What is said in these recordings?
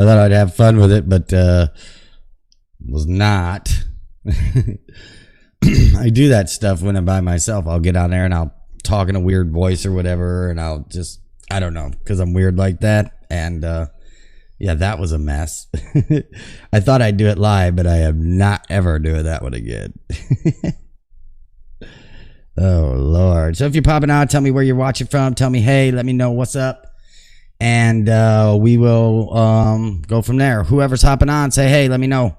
I thought I'd have fun with it, but was not. I do that stuff when I'm by myself. I'll get on there and I'll talk in a weird voice or whatever, and I'll just, I don't know, because I'm weird like that. And yeah, that was a mess. I thought I'd do it live, but I am not ever doing that one again. Oh, Lord. So if you're popping out, tell me where you're watching from. Tell me, hey, let me know what's up. And we will go from there. Whoever's hopping on, say, hey, let me know.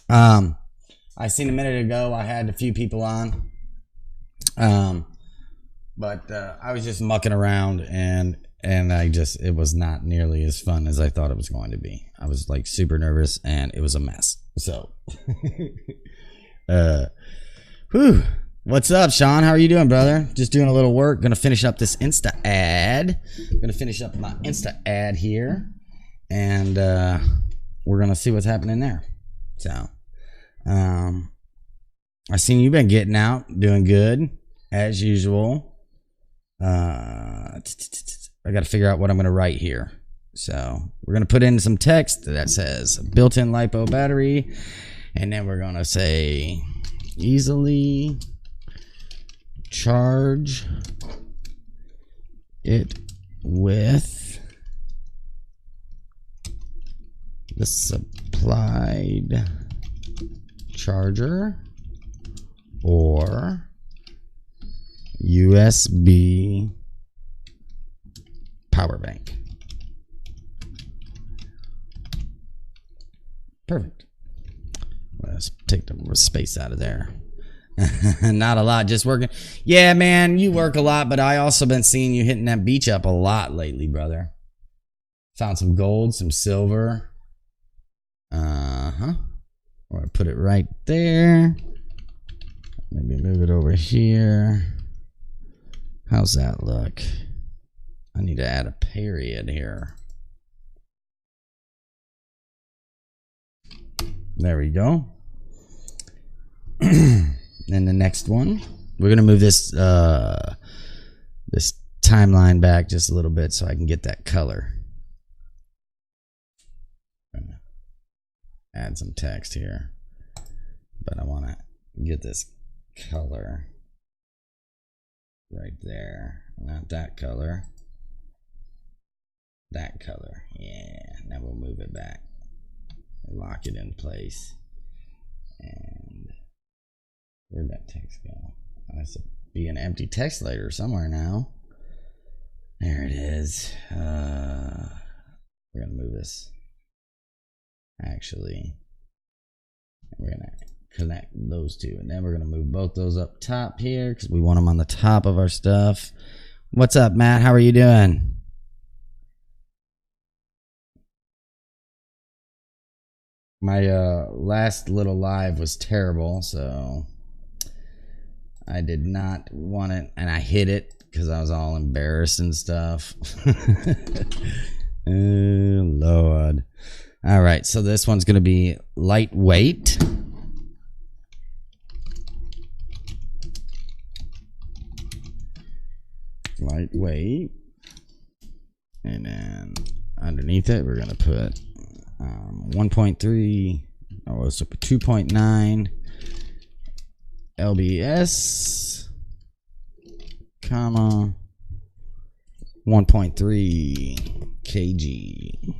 I seen a minute ago I had a few people on. But I was just mucking around and it was not nearly as fun as I thought it was going to be. I was like super nervous and it was a mess. So, whew. What's up, Sean? How are you doing, brother? Just doing a little work. Gonna finish up this Insta ad. Gonna finish up my Insta ad here. And we're gonna see what's happening there. So, I seen you've been getting out, doing good, as usual. I gotta figure out what I'm gonna write here. So, we're gonna put in some text that says built-in LiPo battery. And then we're gonna say easily charge it with the supplied charger or USB power bank. Perfect. Let's take the space out of there. Not a lot, just working. Yeah, man, you work a lot, but I also been seeing you hitting that beach up a lot lately, brother. Found some gold, some silver. I'm gonna put it right there. Maybe move it over here. How's that look? I need to add a period here. There we go. And the next one, we're gonna move this this timeline back just a little bit so I can get that color. Add some text here, but I want to get this color right there. Not that color. That color. Yeah. Now we'll move it back. Lock it in place. And where'd that text go? I should be an empty text later somewhere now. There it is. We're gonna move this. Actually, we're gonna connect those two, and then we're gonna move both those up top here because we want them on the top of our stuff. What's up, Matt? How are you doing? My last little live was terrible, so I did not want it, and I hid it because I was all embarrassed and stuff. Oh, Lord. All right, so this one's going to be lightweight. Lightweight. And then underneath it, we're going to put 1.3, oh, so 2.9 LBS, comma, 1.3 kg.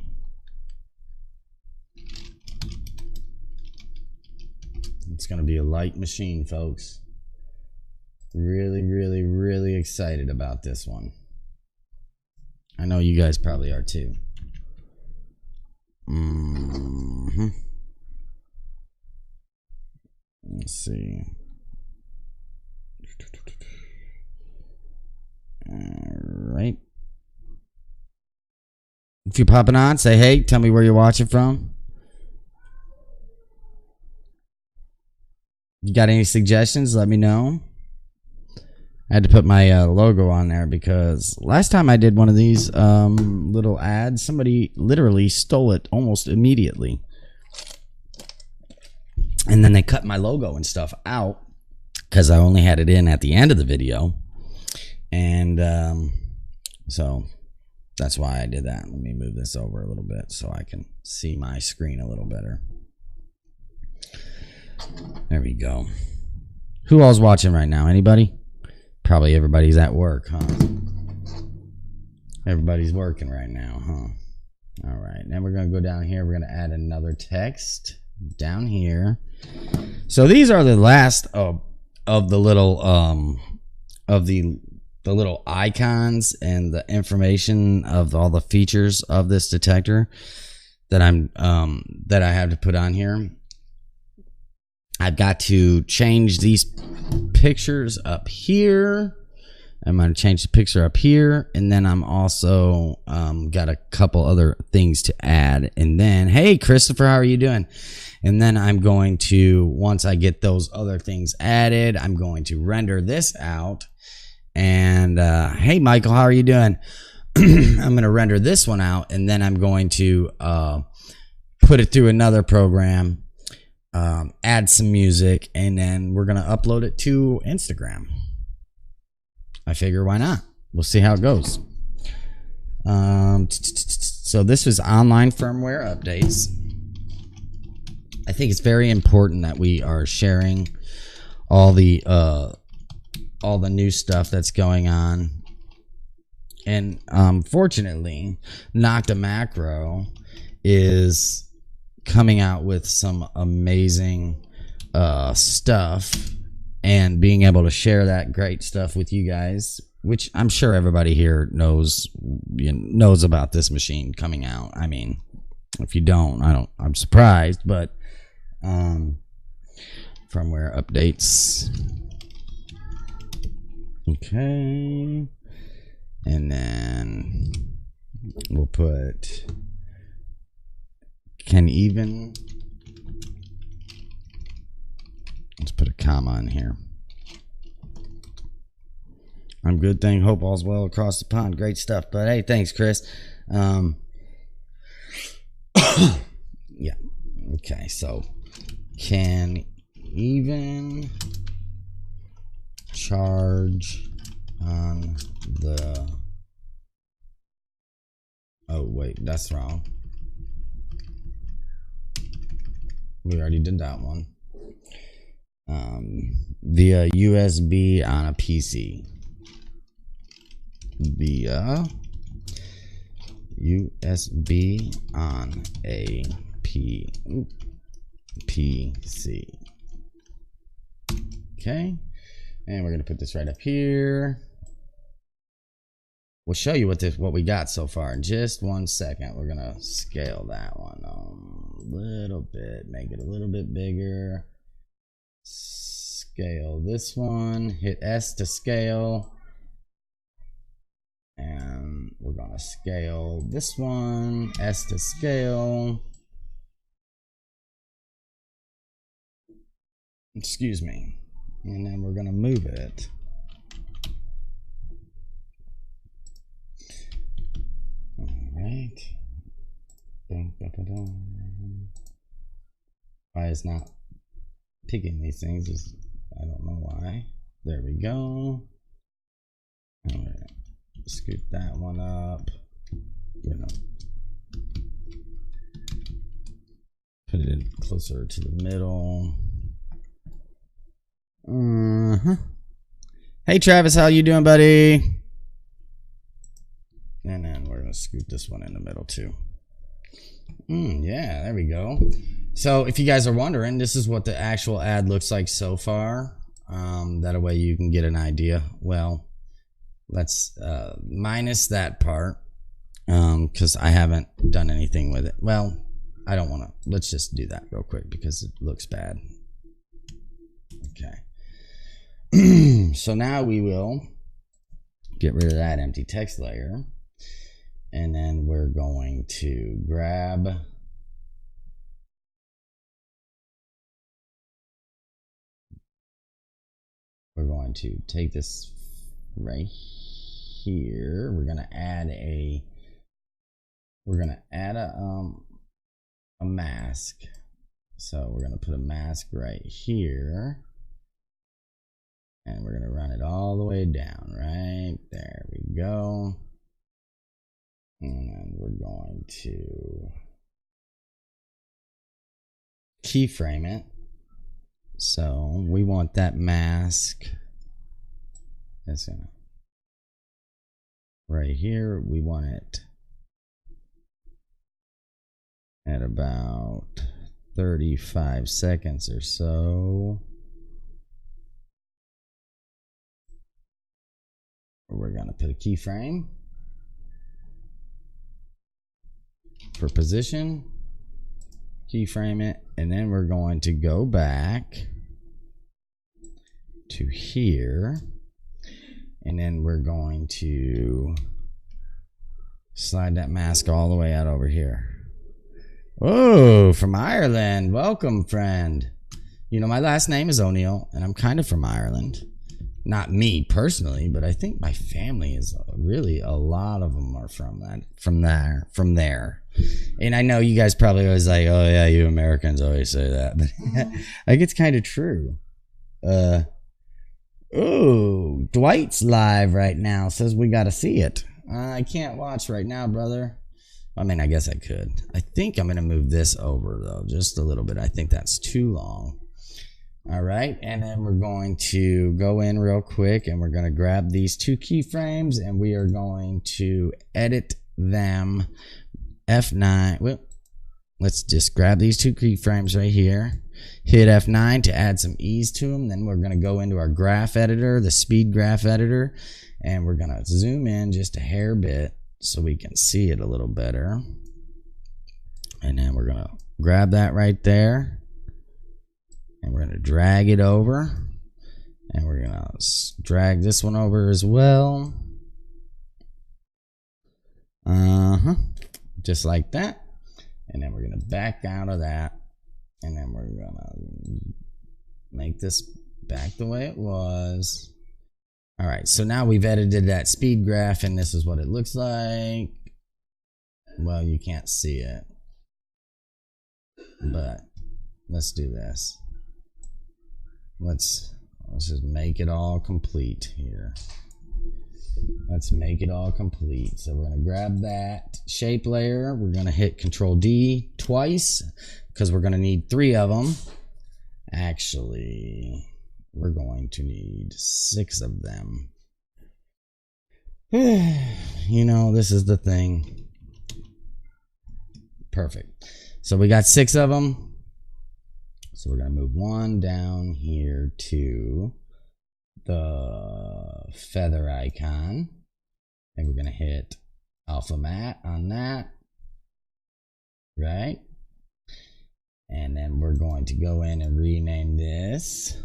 It's going to be a light machine, folks. Really, really, really excited about this one. I know you guys probably are too. Let's see. All right. If you're popping on, say hey. Tell me where you're watching from. You got any suggestions? Let me know. I had to put my logo on there because last time I did one of these little ads, somebody literally stole it almost immediately. And then they cut my logo and stuff out because I only had it in at the end of the video. And so That's why I did that. Let me move this over a little bit so I can see my screen a little better. There we go. Who all's watching right now? Anybody? Probably everybody's at work, huh? Everybody's working right now, huh? All right. Now we're going to go down here. We're going to add another text down here. So these are the last of the little the little icons and the information of all the features of this detector that I have to put on here. I've got to change these pictures up here. I'm going to change the picture up here, and then I'm also got a couple other things to add. And then, hey, Christopher, how are you doing? And then I'm going to, once I get those other things added, I'm going to render this out. And hey, Michael, how are you doing? I'm going to render this one out, and then I'm going to put it through another program, add some music, and then we're going to upload it to Instagram. I figure why not? We'll see how it goes. So this was online firmware updates. I think it's very important that we are sharing all the new stuff that's going on. And fortunately, Nocta Macro is coming out with some amazing stuff, and being able to share that great stuff with you guys, which I'm sure everybody here knows about this machine coming out. I mean, if you don't, I'm surprised, but firmware updates. Okay. And then we'll put can even. Let's put a comma in here. I'm good, thing. Hope all's well across the pond. Great stuff. But hey, thanks, Chris. Yeah. Okay, so can even charge on the. Oh, wait, that's wrong. We already did that one. Via USB on a PC. Via USB on a PC. Okay, and we're gonna put this right up here. We'll show you what we got so far in just 1 second. We're gonna scale that one a little bit, make it a little bit bigger. Scale this one, hit S to scale, and we're gonna scale this one, S to scale. Excuse me. And then we're gonna move it. All right. Why it's not picking these things? I don't know why. There we go. All right. Scoot that one up. Put it in closer to the middle. Hey Travis, how you doing, buddy? And then we're gonna scoot this one in the middle too. Yeah, there we go. So if you guys are wondering, this is what the actual ad looks like so far. That way you can get an idea. Well, let's minus that part, because I haven't done anything with it. Well, I don't want to. Let's just do that real quick because it looks bad. Okay. So now we will get rid of that empty text layer, and then we're going to grab we're going to take this right here. We're going to add a mask. So we're going to put a mask right here. And we're going to run it all the way down. Right there we go. And then we're going to keyframe it. So we want that mask. That's right here. We want it at about 35 seconds or so. We're going to put a keyframe for position, keyframe it, and then we're going to go back to here, and then we're going to slide that mask all the way out over here. Oh, from Ireland. Welcome, friend. You know, my last name is O'Neill, and I'm kind of from Ireland. Not me personally, but I think my family is really, a lot of them are from there. And I know you guys probably always like, oh yeah, you Americans always say that, but I think it's kind of true. Oh, Dwight's live right now. Says we got to see it. I can't watch right now, brother. I mean, I guess I could. I think I'm going to move this over, though, just a little bit. I think that's too long. All right, and then we're going to go in real quick, and we're going to grab these two keyframes, and we are going to edit them. F9. Well, let's just grab these two keyframes right here. Hit F9 to add some ease to them. Then we're going to go into our graph editor, the speed graph editor, and we're going to zoom in just a hair bit so we can see it a little better. And then we're going to grab that right there, and we're going to drag it over, and we're going to drag this one over as well. Just like that. And then we're going to back out of that, and then we're going to make this back the way it was. All right, so now we've edited that speed graph, and this is what it looks like. Well, you can't see it, but let's do this. Let's just make it all complete here. Let's make it all complete. So we're going to grab that shape layer. We're going to hit Control D twice because we're going to need 3 of them. Actually, we're going to need 6 of them. You know, this is the thing. Perfect. So we got 6 of them. So we're going to move one down here to the feather icon, and we're going to hit alpha matte on that, right? And then we're going to go in and rename this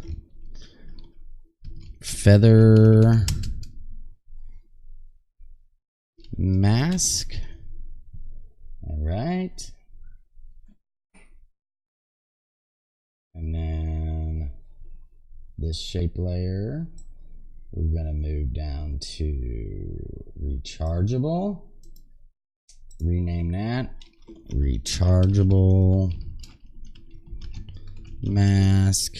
feather mask. All right. And then this shape layer, we're going to move down to rechargeable. Rename that rechargeable mask.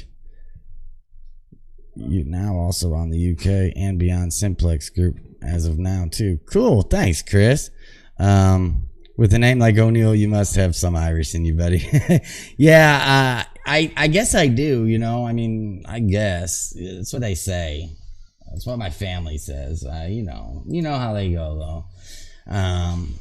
You now also on the UK and beyond Simplex group as of now too. Cool, thanks, Chris. With a name like O'Neill, you must have some Irish in you, buddy. Yeah, I guess I do, you know. I mean, I guess that's what they say. That's what my family says. You know how they go though.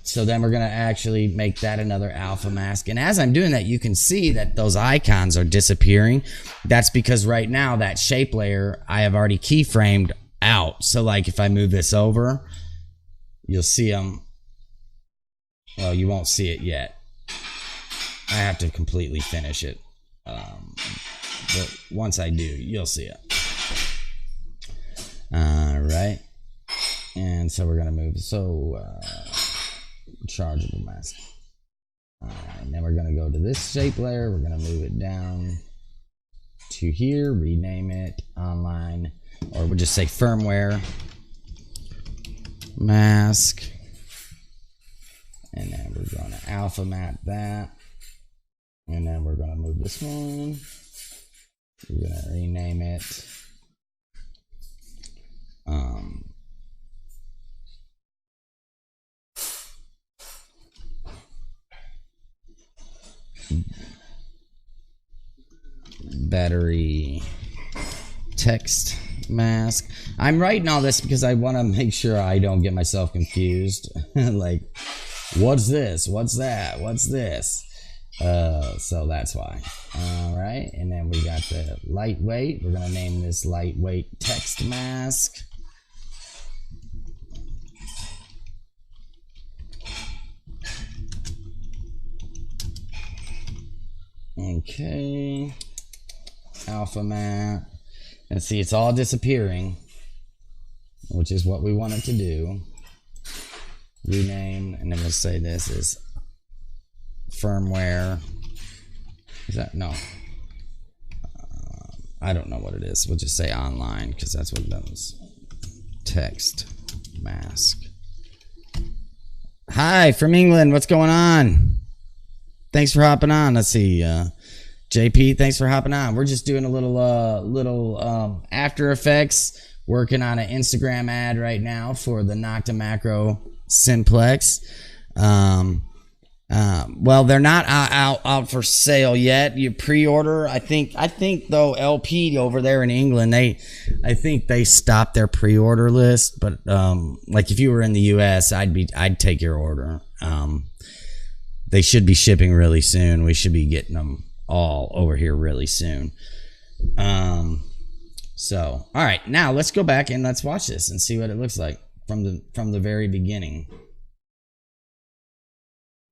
So then we're gonna actually make that another alpha mask, and as I'm doing that, you can see that those icons are disappearing. That's because right now that shape layer I have already keyframed out. So like if I move this over, you'll see them. Well, you won't see it yet. I have to completely finish it. But once I do, you'll see it. All right. And so we're going to move. Chargeable mask. All right. And then we're going to go to this shape layer. We're going to move it down to here. Rename it online. Or we'll just say firmware mask. And then we're going to alpha matte that. And then we're going to move this one. We're going to rename it. battery text mask. I'm writing all this because I want to make sure I don't get myself confused. Like, what's this? What's that? What's this? So that's why. All right, and then we got the lightweight. We're gonna name this lightweight text mask. Okay, alpha map. And see, it's all disappearing, which is what we want it to do. Rename, and then we'll say this is firmware. Is that no? I don't know what it is. We'll just say online because that's what it does. Text mask. Hi from England. What's going on? Thanks for hopping on. Let's see. JP, thanks for hopping on. We're just doing a little After Effects, working on an Instagram ad right now for the Nocta Macro Simplex. Well, they're not out for sale yet. You pre-order. I think though LP over there in England, I think they stopped their pre-order list. But like if you were in the US, I'd take your order. They should be shipping really soon. We should be getting them all over here really soon. So all right, now let's go back and let's watch this and see what it looks like from the very beginning.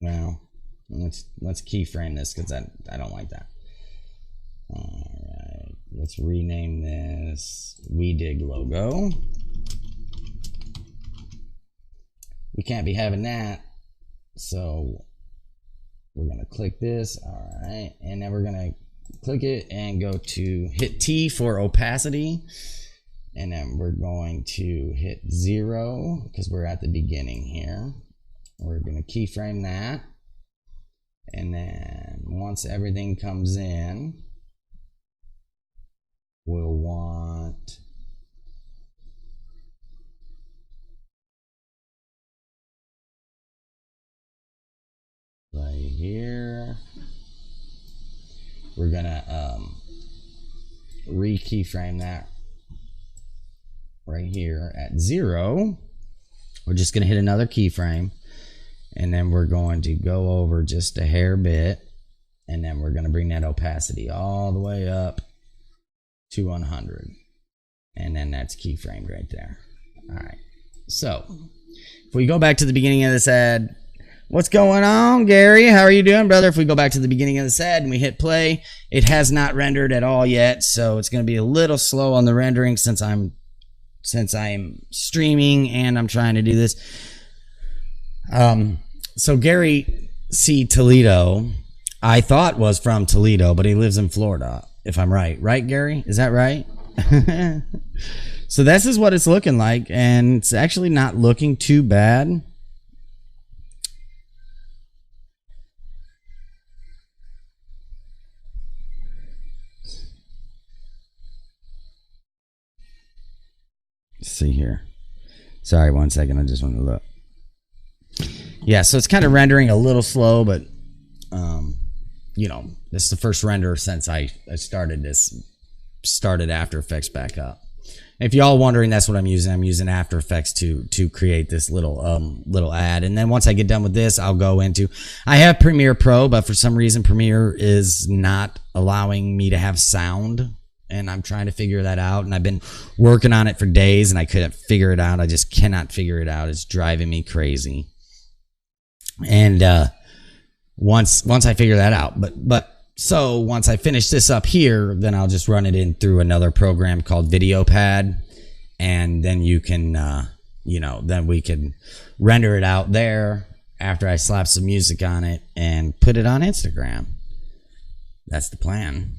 Now let's keyframe this because I don't like that. All right, let's rename this WeDig logo. We can't be having that, so we're gonna click this. All right, and then we're gonna click it and go to hit T for opacity, and then we're going to hit 0 because we're at the beginning here. We're gonna keyframe that, and then once everything comes in, we'll want right here. We're gonna re-keyframe that right here at 0. We're just gonna hit another keyframe, and then we're going to go over just a hair bit, and then we're gonna bring that opacity all the way up to 100, and then that's keyframed right there. All right, so if we go back to the beginning of this ad, what's going on, Gary? How are you doing, brother? If we go back to the beginning of this ad and we hit play, it has not rendered at all yet, so it's going to be a little slow on the rendering since I'm streaming and I'm trying to do this. So Gary C. Toledo, I thought was from Toledo, but he lives in Florida, if I'm right. Right, Gary? Is that right? So this is what it's looking like, and it's actually not looking too bad. Let's see here. Sorry, 1 second. I just want to look. Yeah, so it's kind of rendering a little slow, but you know, this is the first render since I started After Effects back up. If y'all wondering, that's what I'm using After Effects to create this little ad. And then once I get done with this, I'll go into, I have Premiere Pro, but for some reason Premiere is not allowing me to have sound, and I'm trying to figure that out, and I've been working on it for days and I couldn't figure it out. I just cannot figure it out. It's driving me crazy. And once I figure that out, so once I finish this up here, then I'll just run it in through another program called VideoPad, and then you can you know, then we can render it out there after I slap some music on it and put it on Instagram. That's the plan.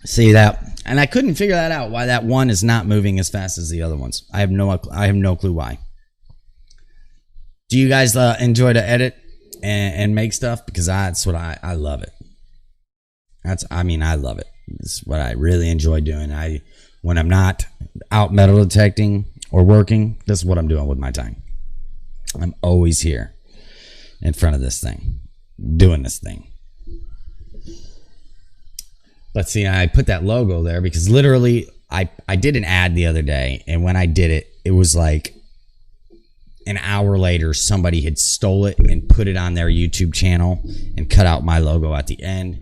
See that? And I couldn't figure that out, why that one is not moving as fast as the other ones. I have no clue why. Do you guys enjoy to edit and make stuff? Because that's what I love it. I love it. It's what I really enjoy doing. When I'm not out metal detecting or working, this is what I'm doing with my time. I'm always here in front of this thing, doing this thing. But see, I put that logo there because literally I did an ad the other day, and when I did it, it was like an hour later, somebody had stole it and put it on their YouTube channel and cut out my logo at the end.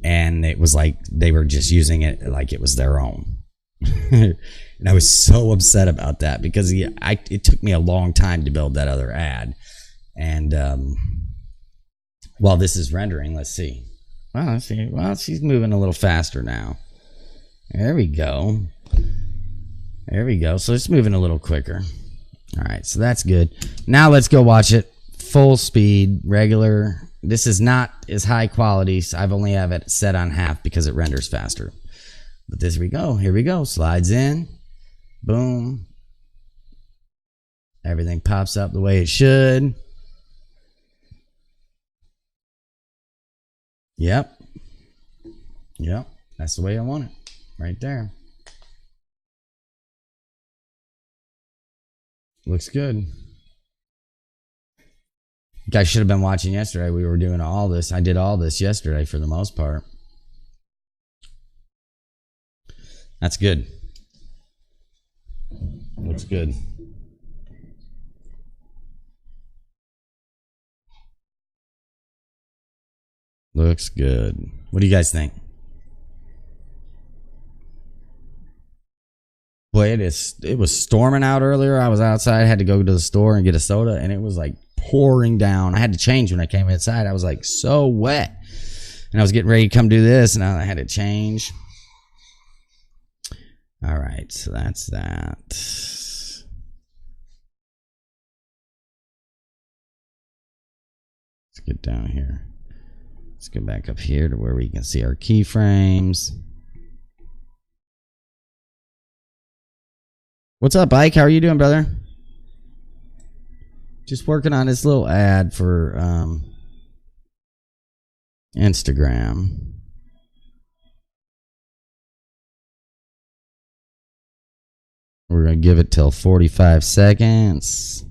And it was like they were just using it like it was their own. And I was so upset about that because it took me a long time to build that other ad. And while this is rendering, let's see. Well, let's see. Well, she's moving a little faster now. There we go. There we go. So it's moving a little quicker. All right, so that's good. Now let's go watch it full speed, regular. This is not as high quality. So I've only have it set on half because it renders faster. But this we go. Here we go. Slides in. Boom. Everything pops up the way it should. Yep. Yep. That's the way I want it. Right there. Looks good. You guys should have been watching yesterday. We were doing all this. I did all this yesterday for the most part. That's good. Looks good. Looks good. What do you guys think? Boy, it was storming out earlier. I was outside, had to go to the store and get a soda, and it was like pouring down. I had to change when I came inside. I was like so wet. And I was getting ready to come do this, and I had to change. All right, so that's that. Let's get down here. Let's go back up here to where we can see our keyframes. What's up, Ike? How are you doing, brother? Just working on this little ad for Instagram. We're going to give it till 45 seconds.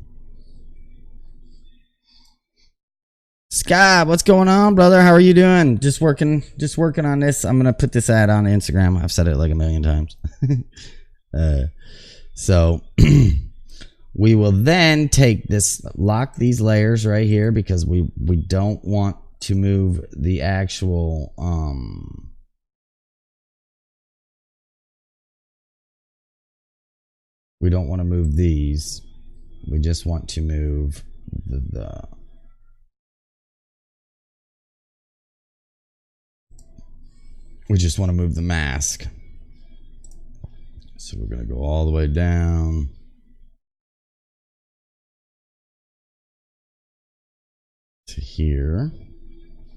Scott, what's going on, brother? How are you doing? Just working on this. I'm going to put this ad on Instagram. I've said it like a million times. So we will then take this, lock these layers right here because we don't want to move the actual we don't want to move these. We just want to move we just want to move the mask. So we're going to go all the way down. To here.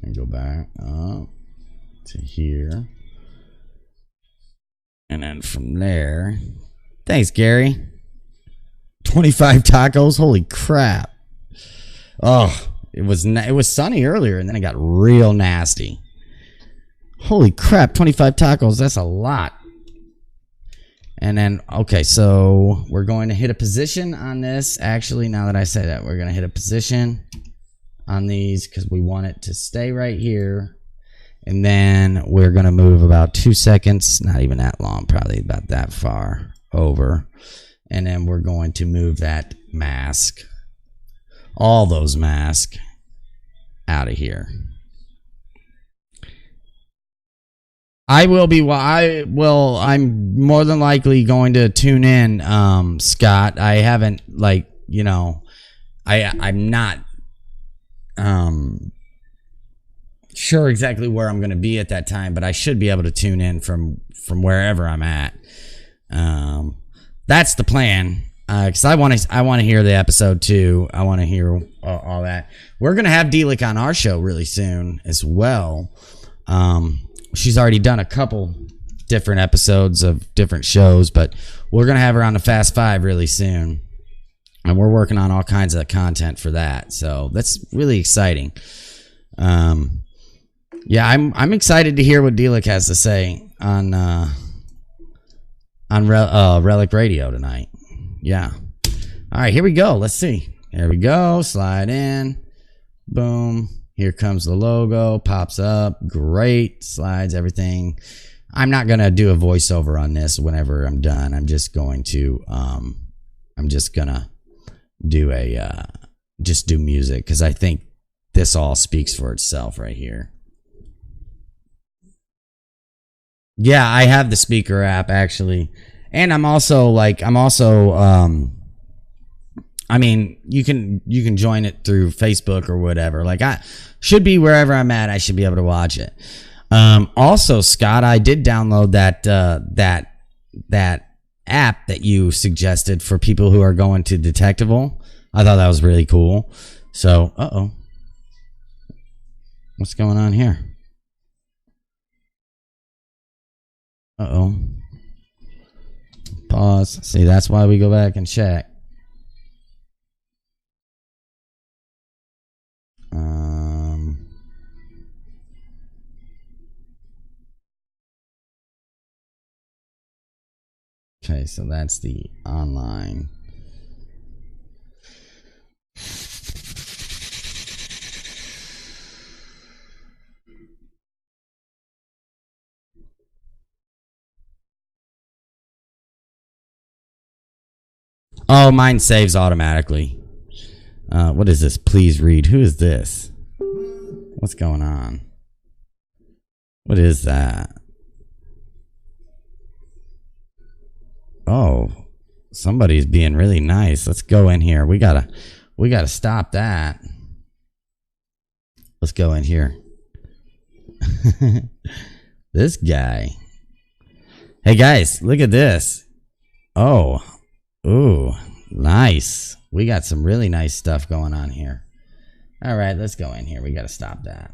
And go back up to here. And then from there. Thanks, Gary. 25 tacos. Holy crap. Oh, it was sunny earlier and then it got real nasty. Holy crap, 25 tacos. That's a lot. And then, okay, so we're going to hit a position on this. Actually, now that I say that, we're going to hit a position on these because we want it to stay right here. And then we're going to move about 2 seconds, not even that long, probably about that far over. And then we're going to move that mask, all those masks, out of here. I'm more than likely going to tune in, Scott. I haven't, like, you know, I'm not sure exactly where I'm going to be at that time, but I should be able to tune in from wherever I'm at. That's the plan, because I want to hear the episode too. I want to hear all that. We're going to have Delic on our show really soon as well. She's already done a couple different episodes of different shows, but we're going to have her on the Fast Five really soon. And we're working on all kinds of content for that. So that's really exciting. Yeah, I'm excited to hear what Delic has to say on Relic Radio tonight. Yeah. All right, here we go. Let's see. There we go. Slide in. Boom. Here comes the logo. Pops up. Great. Slides, everything. I'm not going to do a voiceover on this whenever I'm done. I'm just going to do music because I think this all speaks for itself right here. Yeah, I have the speaker app actually. And I'm also I mean, you can join it through Facebook or whatever. Like I should be wherever I'm at, I should be able to watch it. Also, Scott, I did download that app that you suggested for people who are going to Detectival. I thought that was really cool. So, what's going on here? Pause. See, that's why we go back and check. Okay, so that's the online. Oh, mine saves automatically. What is this? Please read. Who is this? What's going on? What is that? Oh, somebody's being really nice. Let's go in here. We gotta stop that. Let's go in here. This guy. Hey guys, look at this. Oh, ooh, nice. We got some really nice stuff going on here. All right, let's go in here. We got to stop that.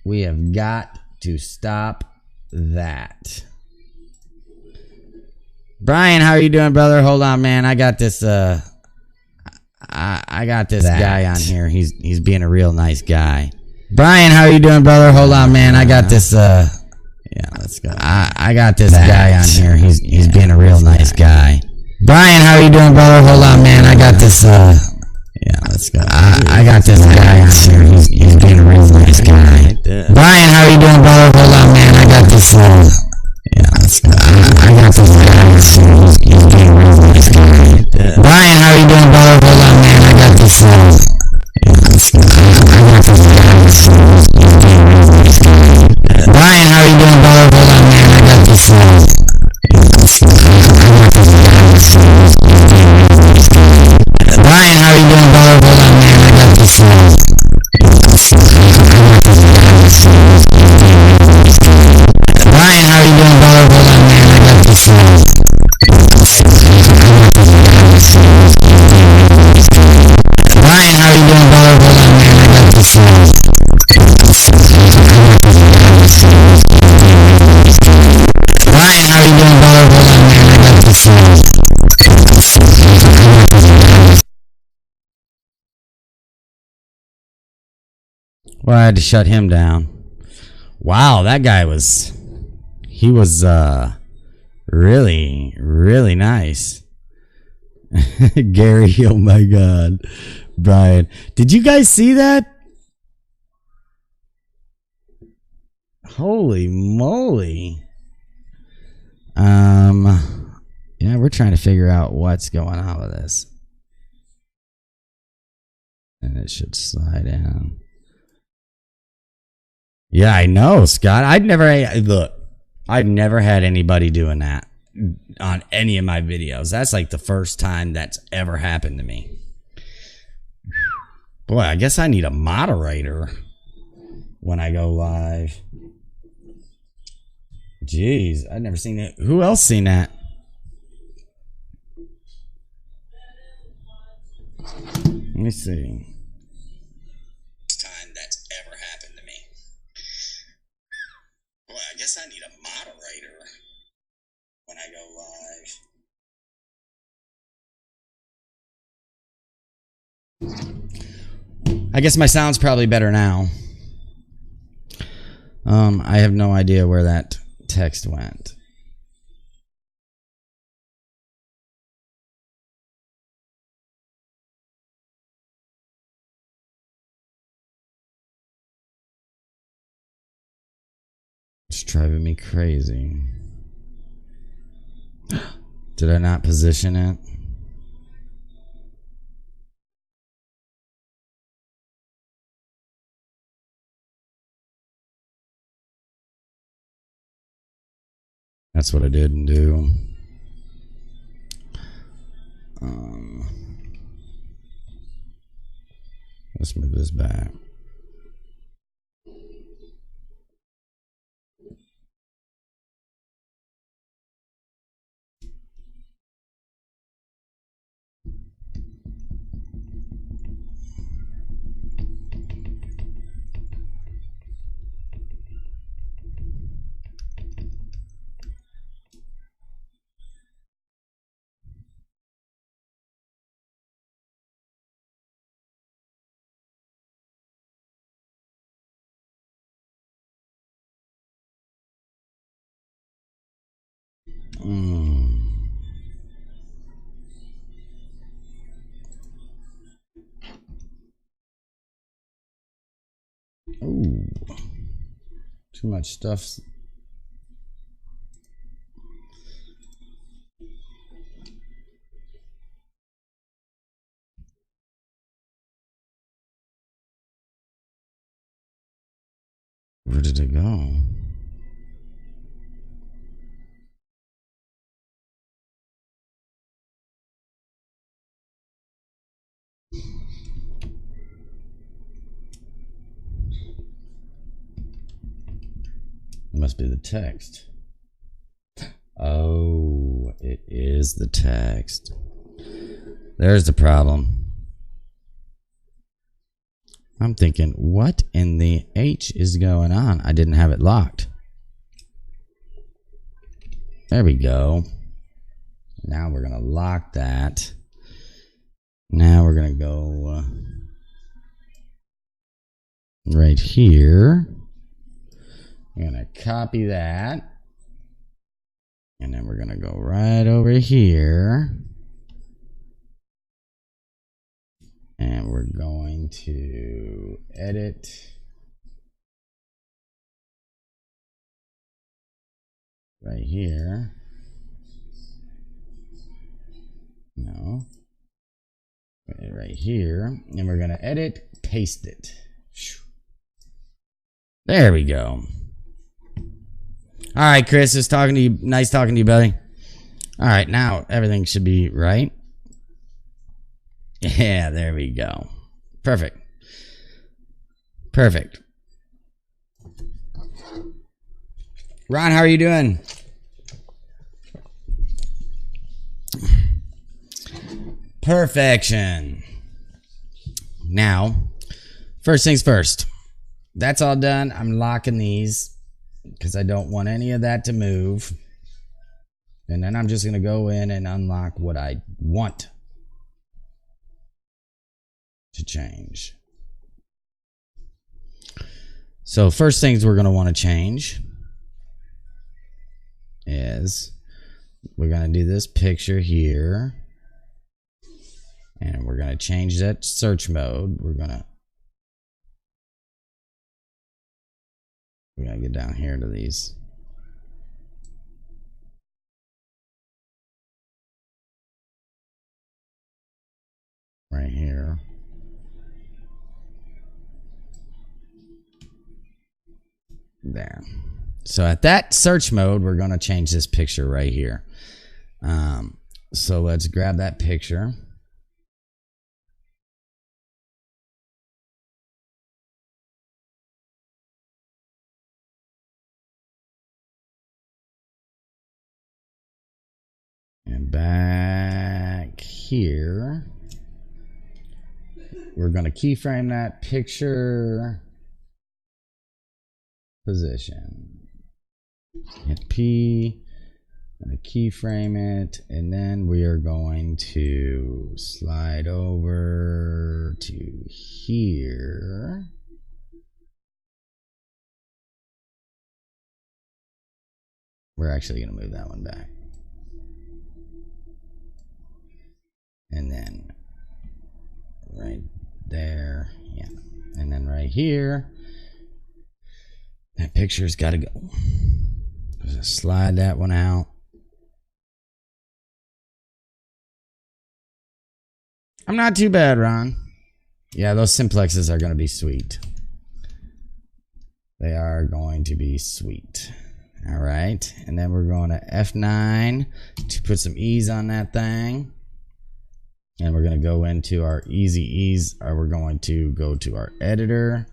We have got to stop that. Brian, how are you doing, brother? Hold on, man. I got this I got this guy on here. He's being a real nice guy. Brian, how are you doing, brother? Hold on, man. I got this yeah, let's go. I got this guy on here. He's being a real nice guy. Brian, how are you doing, brother? Hold on, man. I got this yeah, let's go. I got this guy on here. He's being a real nice guy. Brian, how are you doing, brother? Hold on, man. I got this yeah, let's go. I got this guy on here. He's being a real nice guy. Brian, how are you doing, brother? Hold on, man. I got this yeah, let's go. I got this guy on here. He's being a real nice guy. Brian, how are you doing, brother? Hold on, man. I got this yeah, let's go. I got this guy on here. He's being a real nice guy. Brian, how are you doing, brother? Hold on, man. I got this yeah, let's go. I got this guy on here. He's being a real nice guy. Brian, how are you doing, brother? Hold on, man. I got this yeah, let's go. I got this guy on here. He's being a real nice guy. Brian, how are you doing, brother? Hold on, man. I got this yeah, let's go. I got this guy on here. He's being a real nice guy. Brian, how are you doing, brother? Hold on, man. I got this yeah, let's go. I got this guy on here. Well, I had to shut him down. Wow, that guy was really, really nice. Gary, oh my God. Brian, did you guys see that? Holy moly. Yeah, we're trying to figure out what's going on with this. And it should slide down. Yeah, I know, Scott. I've never had anybody doing that on any of my videos. That's like the first time that's ever happened to me. Boy, I guess I need a moderator when I go live. Jeez, I've never seen it. Who else seen that? Let me see. Time that's ever happened to me. Boy, I guess I need a moderator when I go live. I guess my sound's probably better now. I have no idea where that text went. It's driving me crazy. Did I not position it? That's what I didn't do. Let's move this back. Ooh, too much stuff. Where did it go? It must be the text. Oh, it is the text. There's the problem. I'm thinking, what in the H is going on? I didn't have it locked. There we go. Now we're going to lock that. Now we're going to go right here. I'm going to copy that. And then we're going to go right over here. And we're going to edit. Right here. No. Right here. And we're going to edit, paste it. There we go. All right, Chris, it's talking to you. Nice talking to you, buddy. All right, now everything should be right. Yeah, there we go. Perfect. Perfect. Ron, how are you doing? Perfection. Now, first things first. That's all done. I'm locking these because I don't want any of that to move. And then I'm just going to go in and unlock what I want to change. So first things we're going to want to change is we're going to do this picture here. And we're going to change that search mode. We're going to get down here to these. Right here. There. So at that search mode, we're going to change this picture right here. So let's grab that picture. And back here, we're going to keyframe that picture position. Hit P, I'm going to keyframe it, and then we are going to slide over to here. We're actually going to move that one back. And then right there, yeah. And then right here, That picture's got to go. Just slide that one out. I'm not too bad, Ron. Yeah, those simplexes are going to be sweet. They are going to be sweet. All right. And then we're going to F9 to put some ease on that thing. And we're going to go into our easy ease. Or we're going to go to our editor.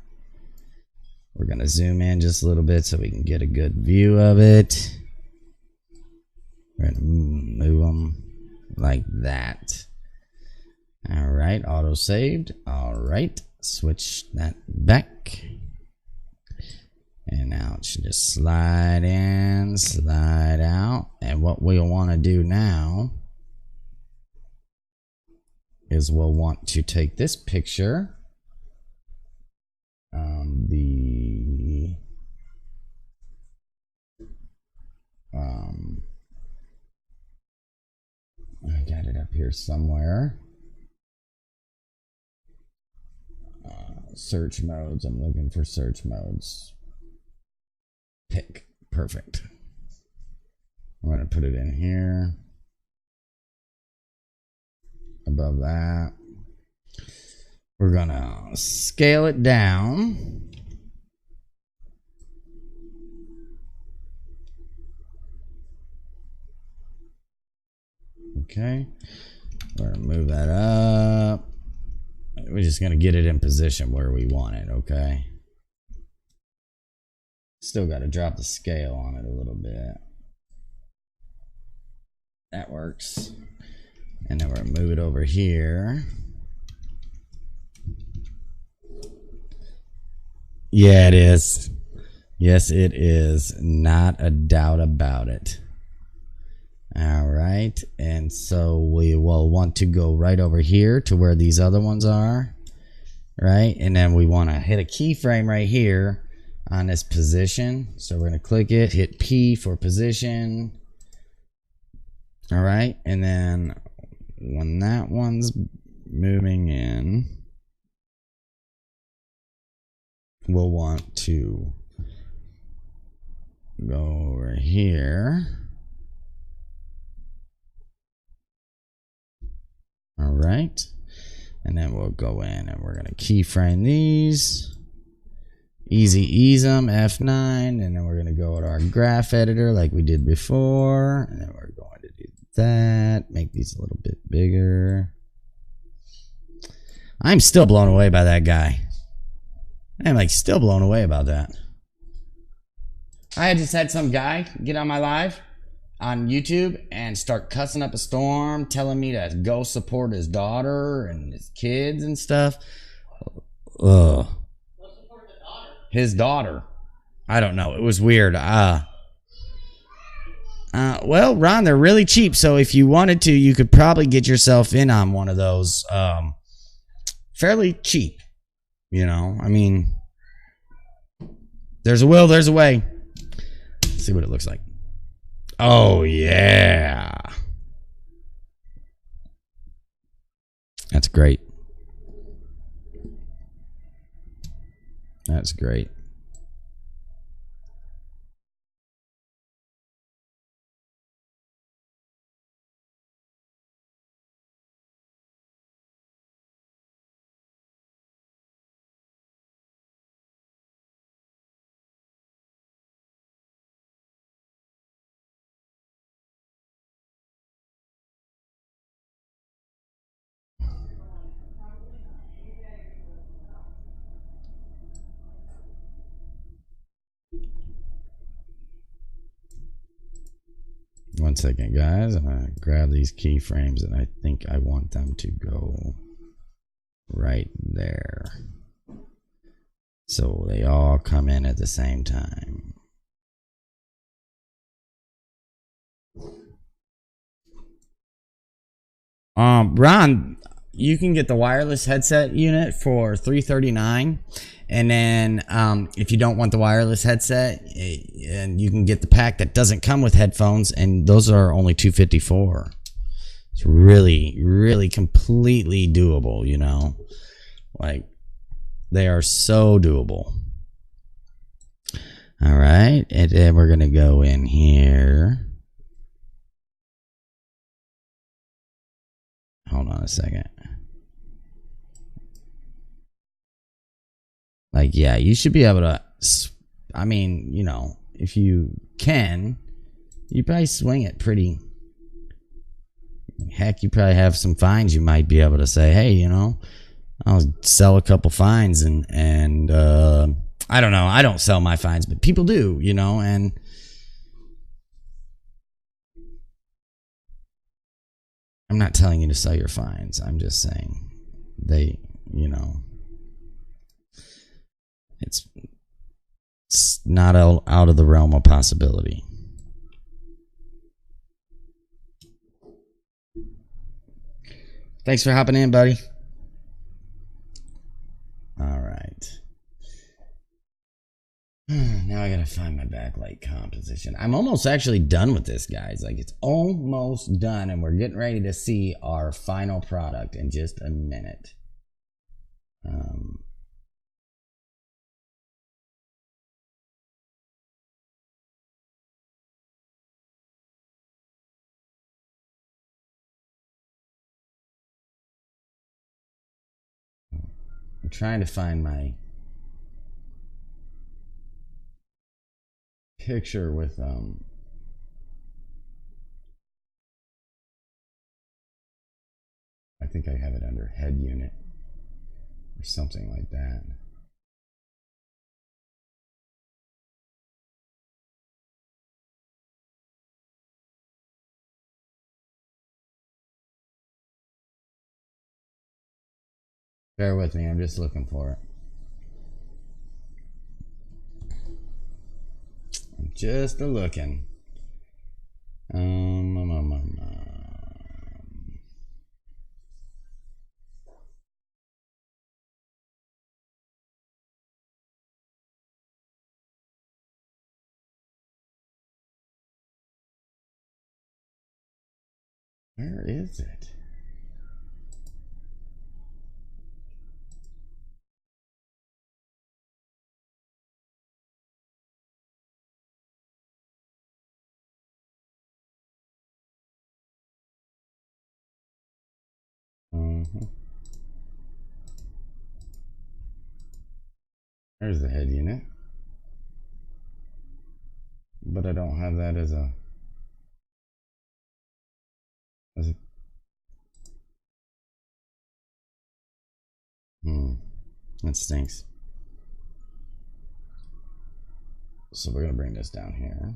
We're going to zoom in just a little bit so we can get a good view of it. We're going to move them like that. All right, auto saved. All right, switch that back. And now it should just slide in, slide out. And what we'll want to do now is we'll want to take this picture. I got it up here somewhere. Search modes. I'm looking for search modes. Pick. Perfect. I'm going to put it in here. Above that. We're going to scale it down. Okay. We're going to move that up. We're just going to get it in position where we want it, okay? Still got to drop the scale on it a little bit. That works. And then we're going to move it over here. Yeah, it is. Yes, it is. Not a doubt about it. All right, and so we will want to go right over here to where these other ones are, right? And then we want to hit a keyframe right here on this position. So we're going to click it, hit P for position. All right, and then when that one's moving in, we'll want to go over here. All right, and then we'll go in and we're going to keyframe these. Easy ease them, F9, and then we're going to go to our graph editor like we did before, and then we're going to do that, make these a little bit bigger. I'm still blown away by that guy. I'm like still blown away about that. I just had some guy get on my live on YouTube and start cussing up a storm, telling me to go support his daughter and his kids and stuff. Ugh. His daughter. I don't know. It was weird. Well, Ron, they're really cheap. So if you wanted to, you could probably get yourself in on one of those fairly cheap. You know, I mean, there's a will, there's a way. Let's see what it looks like. Oh, yeah. That's great. That's great. One second, guys. I'm going to grab these keyframes and I think I want them to go right there. So they all come in at the same time. Ron, you can get the wireless headset unit for $339. And then if you don't want the wireless headset, and you can get the pack that doesn't come with headphones, and those are only $254. It's really, really completely doable, you know. Like, they are so doable. All right, and then we're gonna go in here. Hold on a second. Like, yeah, you should be able to. I mean, you know, if you can, you probably swing it pretty. Heck, you probably have some fines. You might be able to say, hey, you know, I'll sell a couple fines, and I don't know. I don't sell my fines, but people do, you know, and I'm not telling you to sell your fines. I'm just saying they, you know, it's not out of the realm of possibility. Thanks for hopping in, buddy. All right. Now I gotta find my backlight composition. I'm almost actually done with this, guys. Like, it's almost done, and we're getting ready to see our final product in just a minute. I'm trying to find my picture with I think I have it under head unit or something like that. Bear with me, I'm just looking for it. I'm just a looking. Where is it? There's the head unit. But I don't have that as a that stinks. So we're gonna bring this down here.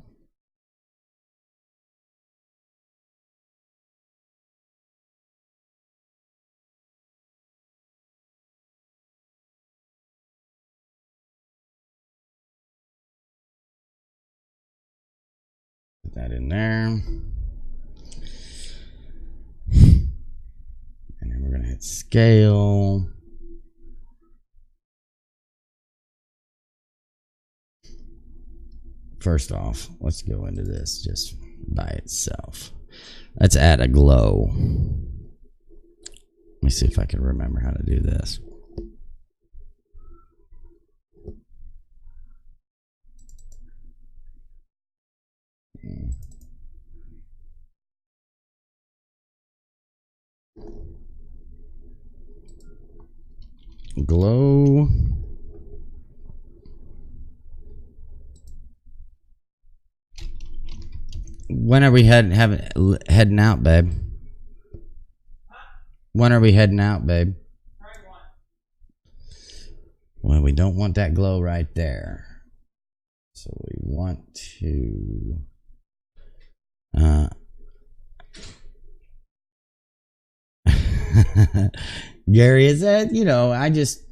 Put that in there. And then we're gonna hit scale. First off, let's go into this just by itself. Let's add a glow. Let me see if I can remember how to do this. Glow. When are we heading out, babe? When are we heading out, babe? Well, we don't want that glow right there. So we want to Gary, is that, you know, I just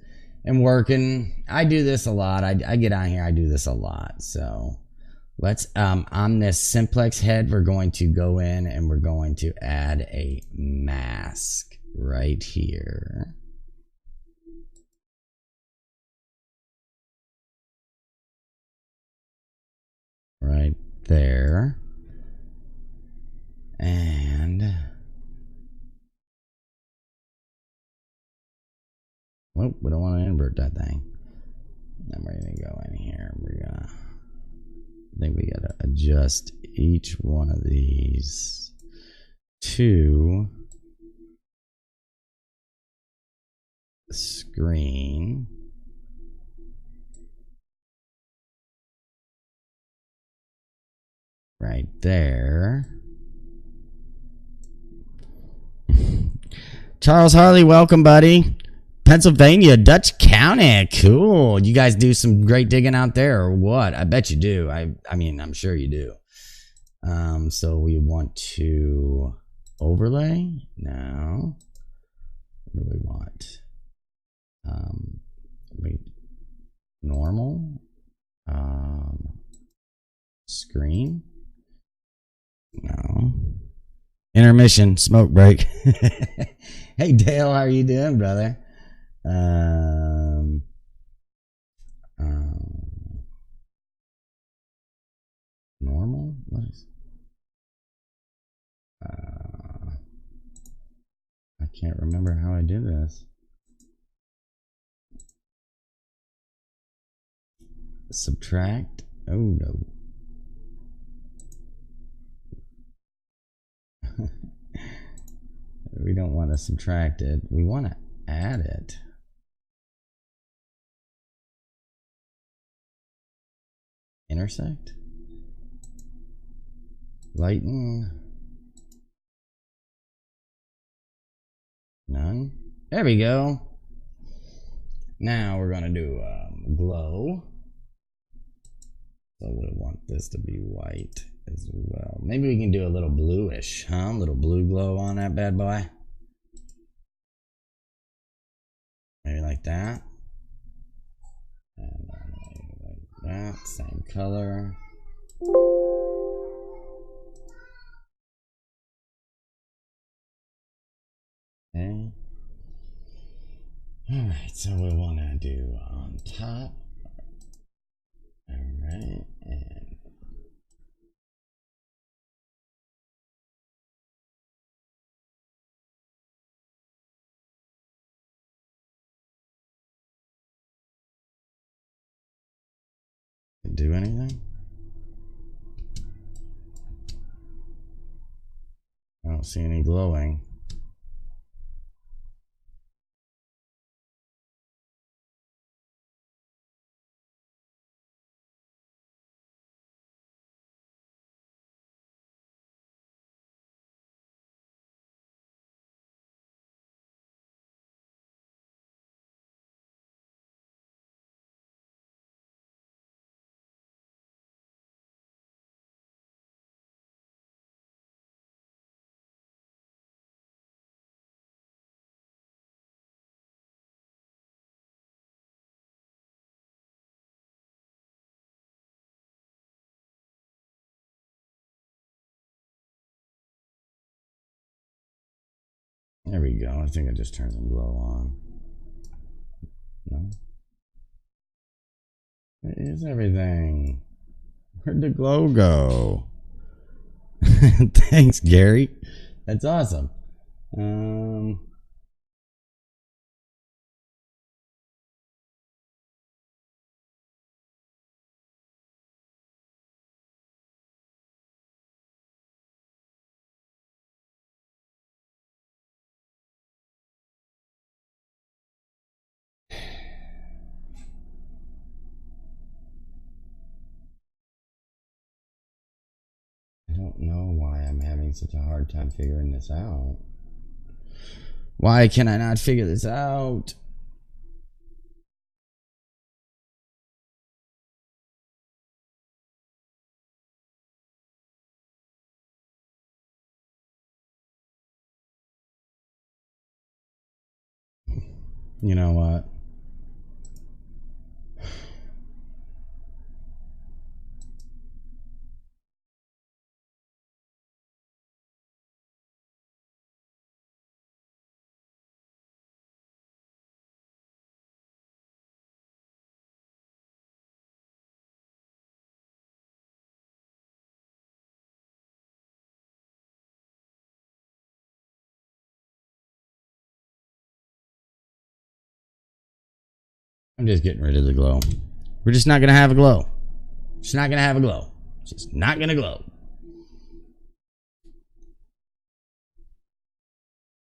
am working. I do this a lot. I get on here, I do this a lot. So let's on this simplex head, we're going to go in and we're going to add a mask right here. Right there. And well, we don't want to invert that thing. Then we're gonna go in here. We're gonna I think we gotta adjust each one of these to the screen. Right there. Charles Harley, welcome, buddy. Pennsylvania, Dutch County. Cool. You guys do some great digging out there or what? I bet you do. I mean, I'm sure you do. So we want to overlay. No. What do we want? Wait. Normal. Screen. No. Intermission, smoke break. Hey Dale, how are you doing, brother? Normal? What is? I can't remember how I did this. Subtract? Oh no. We don't want to subtract it. We want to add it. Intersect? Lighten? None? There we go. Now we're going to do glow. So we want this to be white as well. Maybe we can do a little bluish, huh? A little blue glow on that bad boy. Maybe like that. And like that. Same color. Okay. Alright, so we want to do on top. Alright, and do anything? I don't see any glowing. There we go. I think I just turned the glow on. No? Where is everything? Where'd the glow go? Thanks, Gary. That's awesome. I don't know why I'm having such a hard time figuring this out. Why can I not figure this out? You know what? I'm just getting rid of the glow. We're just not gonna have a glow. Just not gonna have a glow. Just not gonna glow.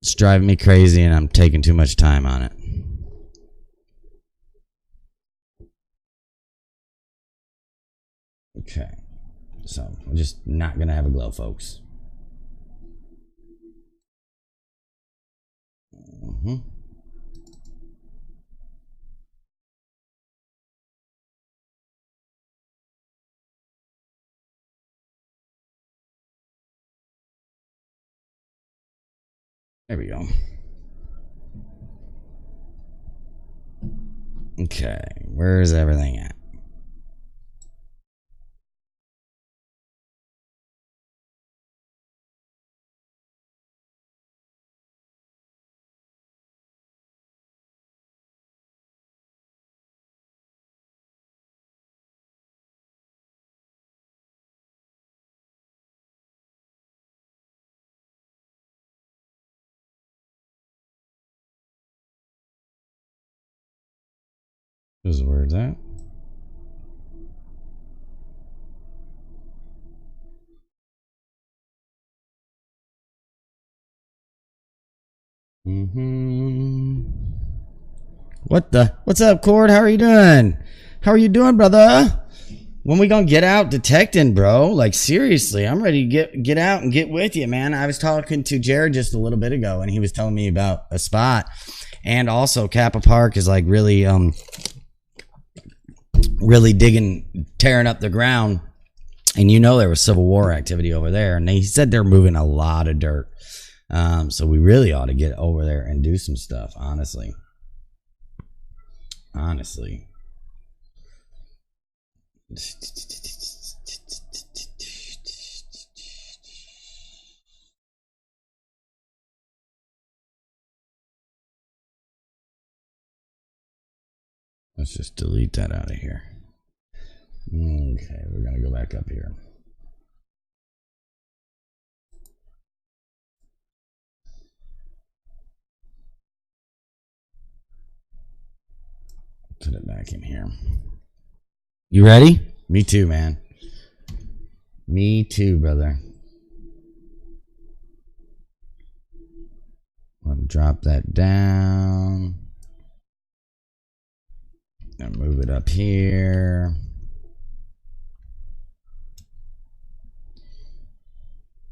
It's driving me crazy and I'm taking too much time on it. Okay. So we're just not gonna have a glow, folks. There we go. Okay, where's everything at? This is where it's at. What's up, Cord? How are you doing? How are you doing, brother? When we gonna get out detecting, bro? Like, seriously, I'm ready to get out and get with you, man. I was talking to Jared just a little bit ago, and he was telling me about a spot. And also, Kappa Park is like really digging, tearing up the ground. And you know there was Civil War activity over there, and he said they're moving a lot of dirt. So we really ought to get over there and do some stuff, honestly. Let's just delete that out of here. Okay, we're gonna go back up here. Put it back in here. You ready? Me too, man. Me too, brother. I'll drop that down. And move it up here.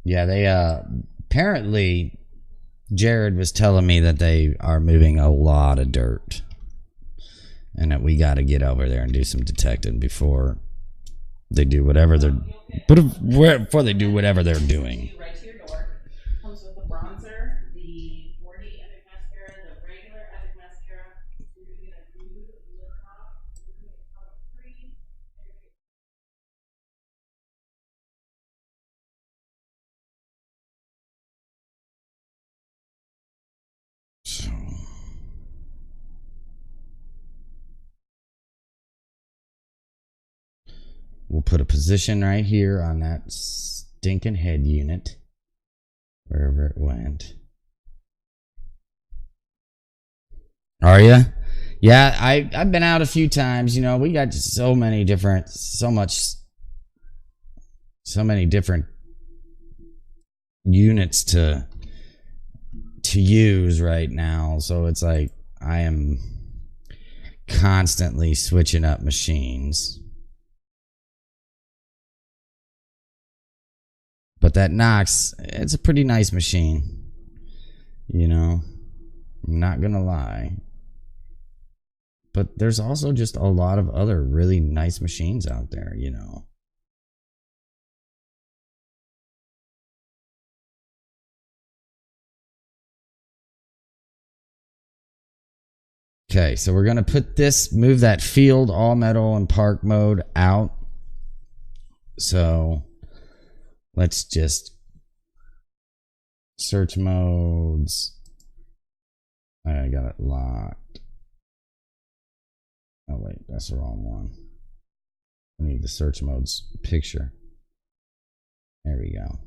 Yeah, they apparently Jared was telling me that they are moving a lot of dirt. And that we got to get over there and do some detecting before they do whatever they're before they do whatever they're doing. Right to your door. Comes with the bronzer, the 40 epic mascara, the regular epic mascara. You're gonna get a nude lip top. You're gonna get color 3. So we'll put a position right here on that stinking head unit. Wherever it went. Are you? Yeah, I've been out a few times. You know, we got so many different units to use right now. So it's like I am constantly switching up machines. But that Nox, it's a pretty nice machine. You know, I'm not gonna lie. But there's also just a lot of other really nice machines out there, you know. Okay, so we're gonna move that field, all metal and park mode out. So let's just search modes. I got it locked. Oh wait, that's the wrong one. I need the search modes picture. There we go.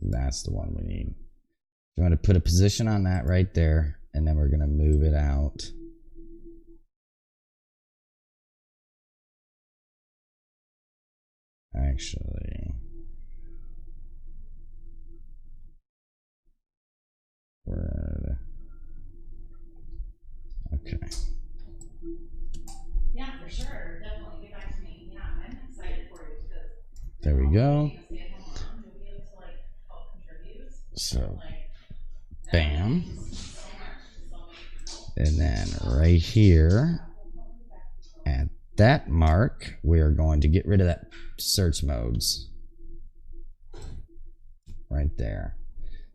That's the one we need. You want to put a position on that right there, and then we're going to move it out. All actually. Word. Okay. Yeah, for sure. Definitely get back to me. Yeah, I'm excited for you because there we go. being a stay-at-home mom, you'll be able to like help contribute. So, Like, bam. so much to so many people. And then right here at that mark, we are going to get rid of that search modes. Right there.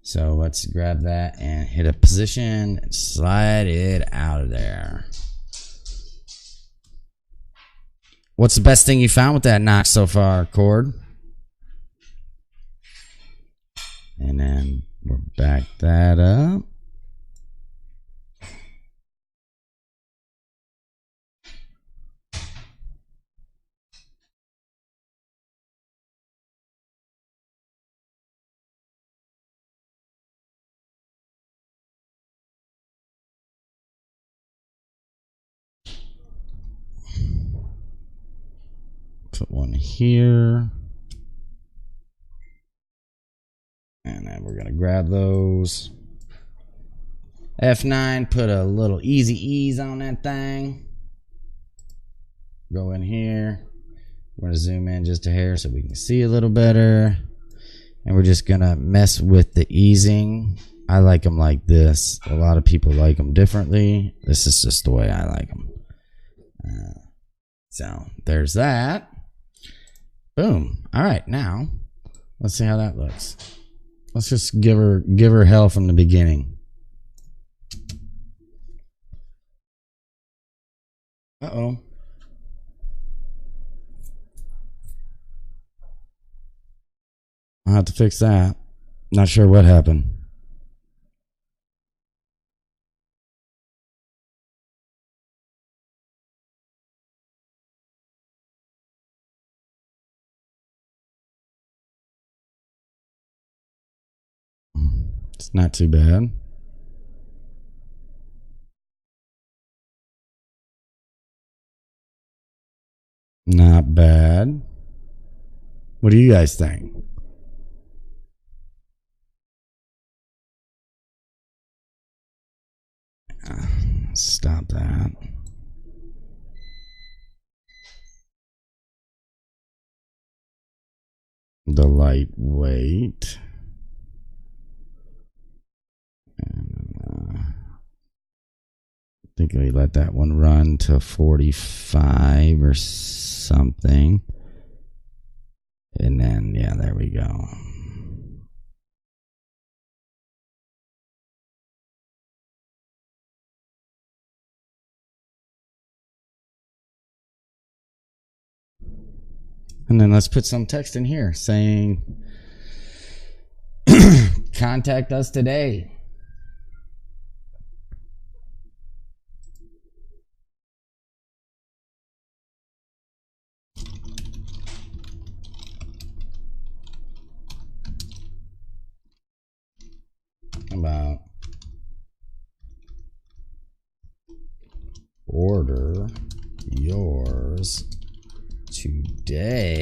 So let's grab that and hit a position and slide it out of there. What's the best thing you found with that knock so far, Cord? And then we'll back that up. Put one here. And then we're going to grab those. F9, put a little easy ease on that thing. Go in here. We're going to zoom in just a hair so we can see a little better. And we're just going to mess with the easing. I like them like this. A lot of people like them differently. This is just the way I like them. So there's that. Boom. All right, now let's see how that looks. Let's just give her hell from the beginning. Uh-oh. I'll have to fix that. Not sure what happened. It's not too bad. Not bad. What do you guys think? Stop that. The lightweight. And, I think we let that one run to 45 or something. And then, yeah, there we go. And then let's put some text in here saying, contact us today. About order yours today.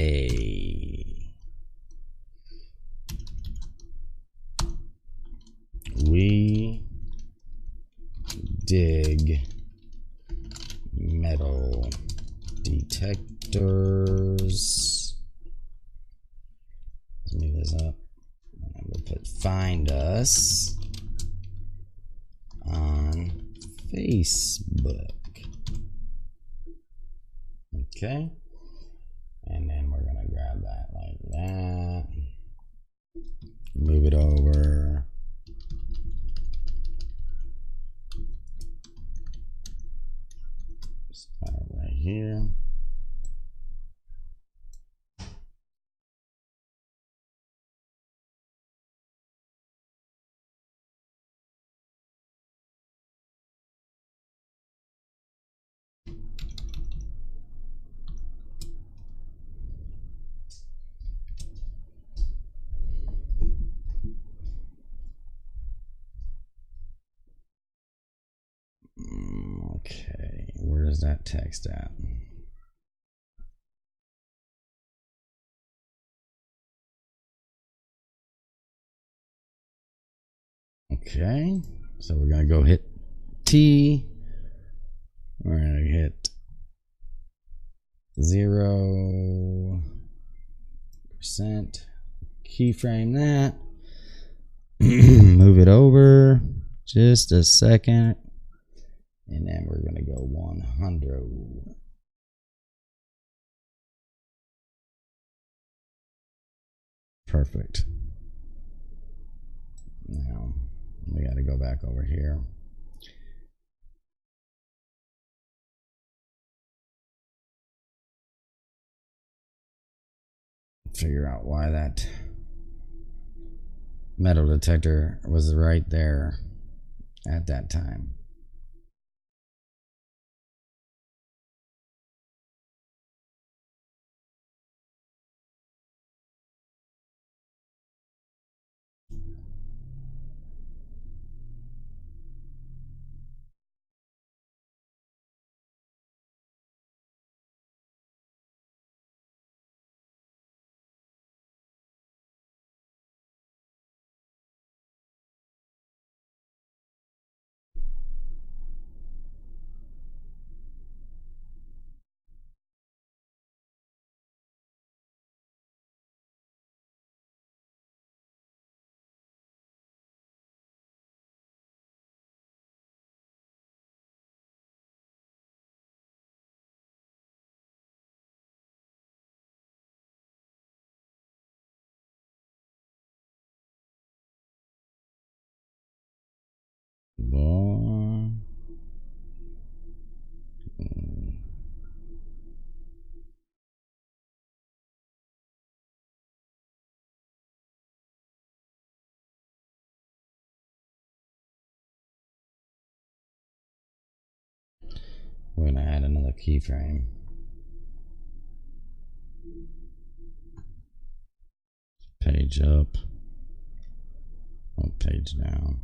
We dig metal detectors. Let's move this up. And we'll put find us on Facebook. Okay. And then we're going to grab that like that. Move it over. Start right here. Okay, where's that text at? Okay, so we're gonna go hit T. We're gonna hit 0%. Keyframe that. Move it over just a second, and then we're gonna go 100. Perfect. Now we got to go back over here. Figure out why that metal detector was right there at that time. We're gonna add another keyframe. Page up. Page down.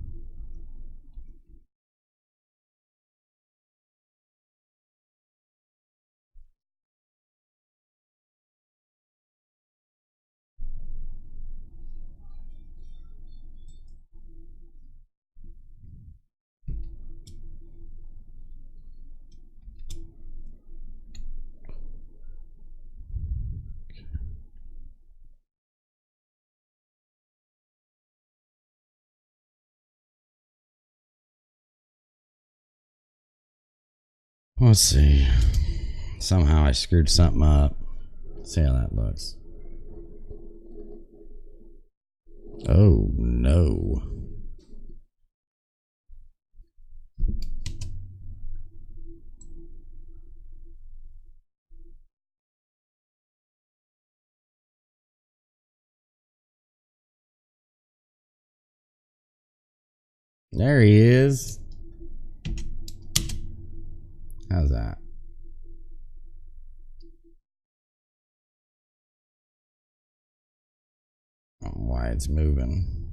Let's see. Somehow I screwed something up. See how that looks. Oh no. There he is. How's that? I don't know why it's moving.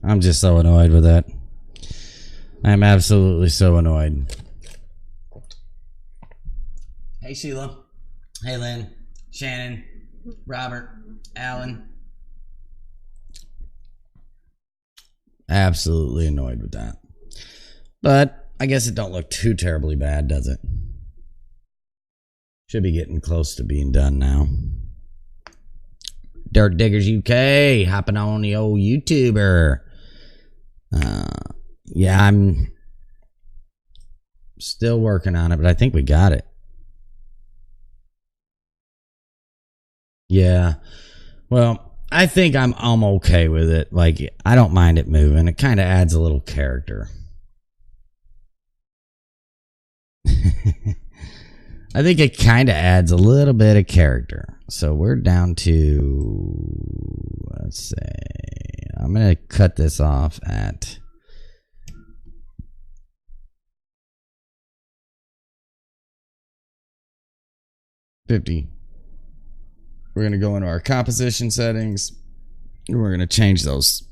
I'm just so annoyed with that. I'm absolutely so annoyed. Hey Sheila. Hey Lynn. Shannon. Robert. Alan. Absolutely annoyed with that. But I guess it don't look too terribly bad, does it? Should be getting close to being done now. Dirt Diggers UK hopping on the old YouTuber. Yeah, I'm still working on it, but I think we got it. Yeah. Well, I think I'm okay with it. Like, I don't mind it moving. It kind of adds a little character. I think it kind of adds a little bit of character. So we're down to, let's say, I'm going to cut this off at 50. We're going to go into our composition settings. We're going to change those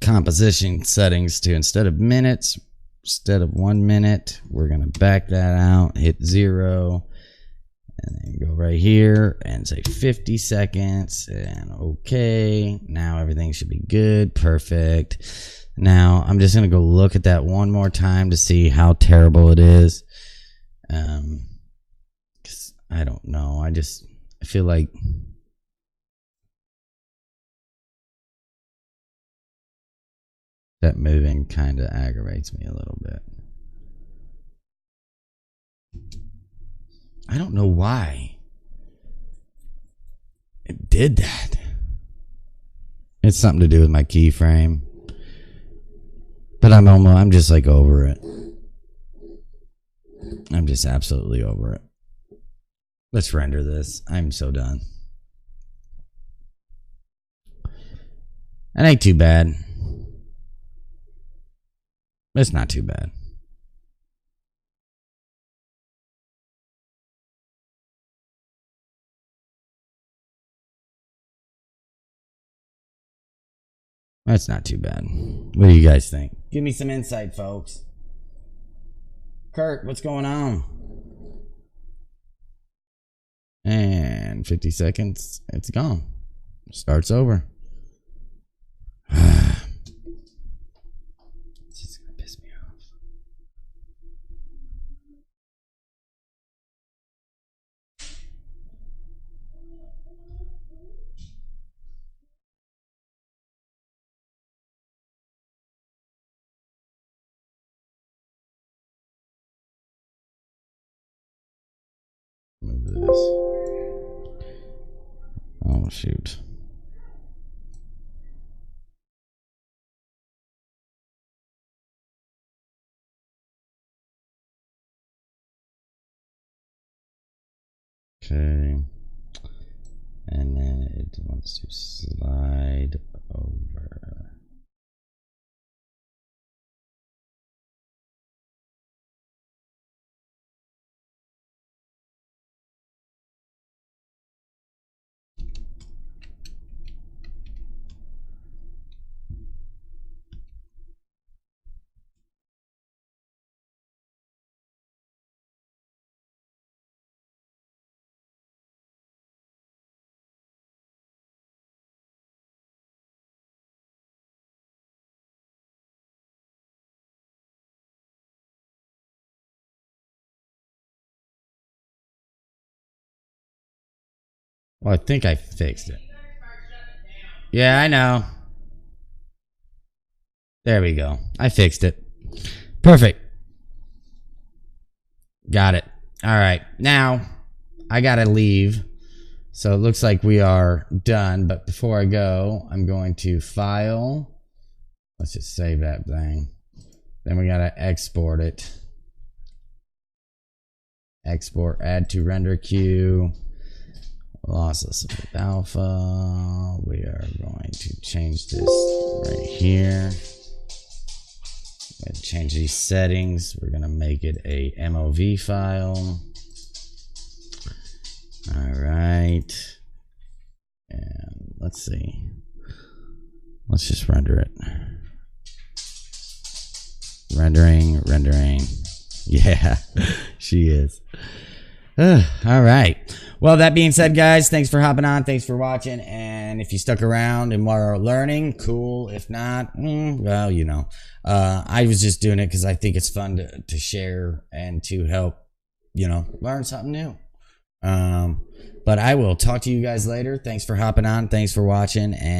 composition settings to, instead of minutes, instead of 1 minute, we're going to back that out, hit 0, And then go right here and say 50 seconds and okay. Now everything should be good. Perfect. Now I'm just going to go look at that one more time to see how terrible it is. 'Cause I don't know. I feel like that moving kind of aggravates me a little bit. I don't know why it did that. It's something to do with my keyframe. But I'm just like over it. I'm just absolutely over it. Let's render this. I'm so done. It ain't too bad. It's not too bad. That's not too bad. What do you guys think? Give me some insight, folks. Kurt, what's going on? And 50 seconds, it's gone. Starts over. It's just gonna piss me off. Move this. Oh, shoot. Okay. And then it wants to slide over. Well, I think I fixed it. Yeah, I know. There we go. I fixed it. Perfect. Got it. All right. Now, I got to leave. So it looks like we are done. But before I go, I'm going to file. Let's just save that thing. Then we got to export it. Export, add to render queue. Lossless with alpha. We are going to change this right here. Change these settings. We're going to make it a MOV file. All right. And let's see. Let's just render it. Rendering. Yeah, she is. All right. Well, that being said, guys, thanks for hopping on. Thanks for watching. And if you stuck around and were learning, cool. If not, well, you know, I was just doing it because I think it's fun to share and to help, you know, learn something new. But I will talk to you guys later. Thanks for hopping on. Thanks for watching. And